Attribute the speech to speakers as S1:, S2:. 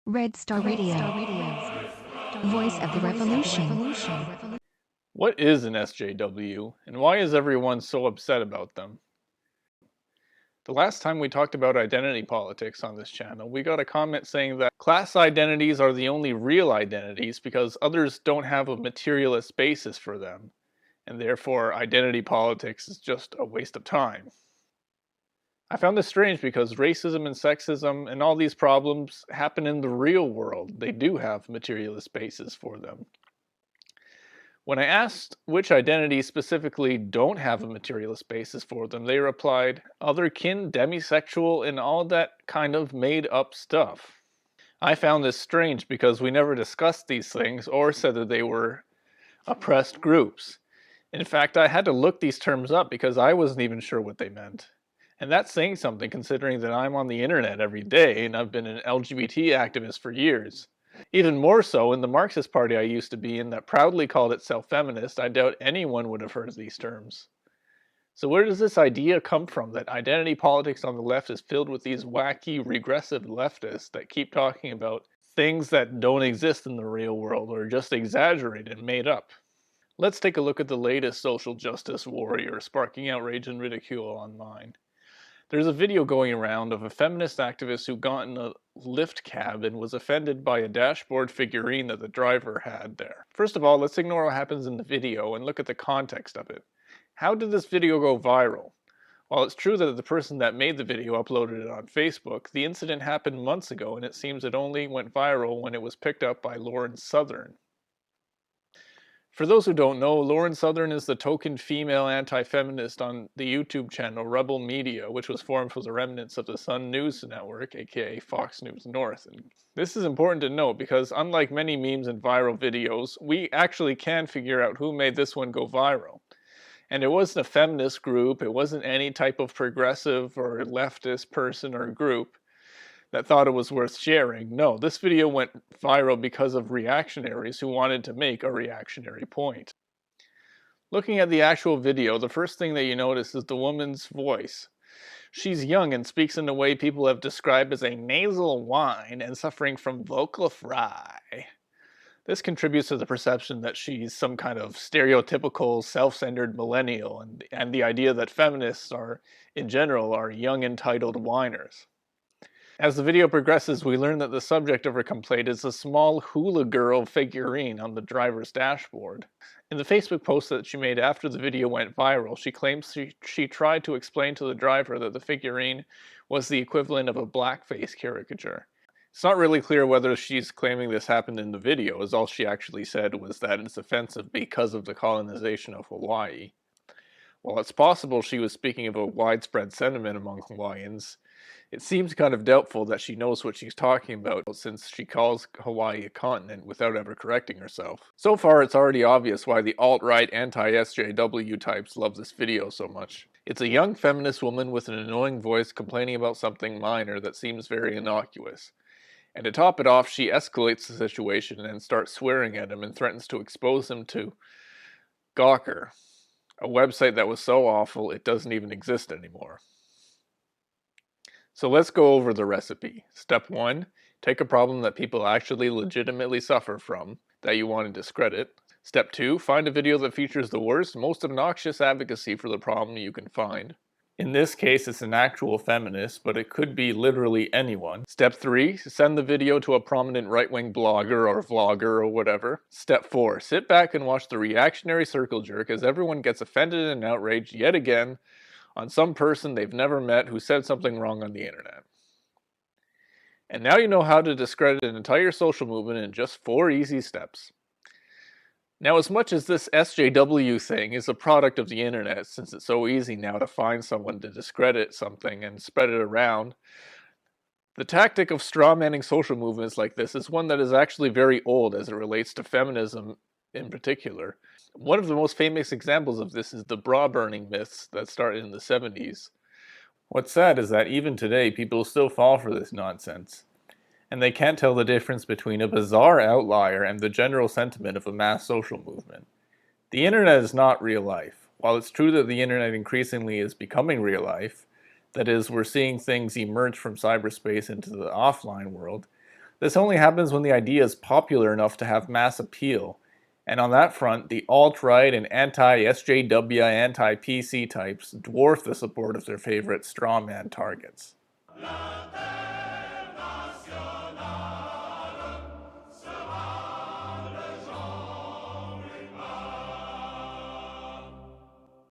S1: Red Star Radio. Voice of the revolution.
S2: What is an SJW, and why is everyone so upset about them? The last time we talked about identity politics on this channel, we got a comment saying that class identities are the only real identities because others don't have a materialist basis for them, and therefore identity politics is just a waste of time. I found this strange because racism and sexism and all these problems happen in the real world. They do have materialist basis for them. When I asked which identities specifically don't have a materialist basis for them, they replied, otherkin, demisexual, and all that kind of made up stuff. I found this strange because we never discussed these things or said that they were oppressed groups. In fact, I had to look these terms up because I wasn't even sure what they meant. And that's saying something considering that I'm on the internet every day and I've been an LGBT activist for years. Even more so in the Marxist party I used to be in that proudly called itself feminist, I doubt anyone would have heard of these terms. So where does this idea come from that identity politics on the left is filled with these wacky, regressive leftists that keep talking about things that don't exist in the real world or just exaggerated and made up? Let's take a look at the latest social justice warrior sparking outrage and ridicule online. There's a video going around of a feminist activist who got in a Lyft cab and was offended by a dashboard figurine that the driver had there. First of all, let's ignore what happens in the video and look at the context of it. How did this video go viral? While it's true that the person that made the video uploaded it on Facebook, the incident happened months ago and it seems it only went viral when it was picked up by Lauren Southern. For those who don't know, Lauren Southern is the token female anti-feminist on the YouTube channel Rebel Media, which was formed from the remnants of the Sun News Network, aka Fox News North. And this is important to note because unlike many memes and viral videos, we actually can figure out who made this one go viral. And it wasn't a feminist group, it wasn't any type of progressive or leftist person or group that thought it was worth sharing. No, this video went viral because of reactionaries who wanted to make a reactionary point. Looking at the actual video, the first thing that you notice is the woman's voice. She's young and speaks in a way people have described as a nasal whine and suffering from vocal fry. This contributes to the perception that she's some kind of stereotypical, self-centered millennial and the idea that feminists are, in general, are young entitled whiners. As the video progresses, we learn that the subject of her complaint is a small hula girl figurine on the driver's dashboard. In the Facebook post that she made after the video went viral, she claims she tried to explain to the driver that the figurine was the equivalent of a blackface caricature. It's not really clear whether she's claiming this happened in the video, as all she actually said was that it's offensive because of the colonization of Hawaii. While it's possible she was speaking of a widespread sentiment among Hawaiians, it seems kind of doubtful that she knows what she's talking about since she calls Hawaii a continent without ever correcting herself. So far, it's already obvious why the alt-right anti-SJW types love this video so much. It's a young feminist woman with an annoying voice complaining about something minor that seems very innocuous. And to top it off, she escalates the situation and starts swearing at him and threatens to expose him to Gawker, a website that was so awful it doesn't even exist anymore. So let's go over the recipe. Step 1, take a problem that people actually legitimately suffer from, that you want to discredit. Step 2, find a video that features the worst, most obnoxious advocacy for the problem you can find. In this case, it's an actual feminist, but it could be literally anyone. Step 3, send the video to a prominent right-wing blogger or vlogger or whatever. Step 4, sit back and watch the reactionary circle jerk as everyone gets offended and outraged yet again on some person they've never met who said something wrong on the internet. And now you know how to discredit an entire social movement in just 4 easy steps. Now, as much as this SJW thing is a product of the internet, since it's so easy now to find someone to discredit something and spread it around, the tactic of strawmanning social movements like this is one that is actually very old as it relates to feminism in particular. One of the most famous examples of this is the bra burning myths that started in the 70s. What's sad is that even today people still fall for this nonsense, and they can't tell the difference between a bizarre outlier and the general sentiment of a mass social movement. The internet is not real life. While it's true that the internet increasingly is becoming real life, that is, we're seeing things emerge from cyberspace into the offline world, This only happens when the idea is popular enough to have mass appeal. And on that front, the alt-right and anti-SJW, anti-PC types dwarf the support of their favorite strawman targets.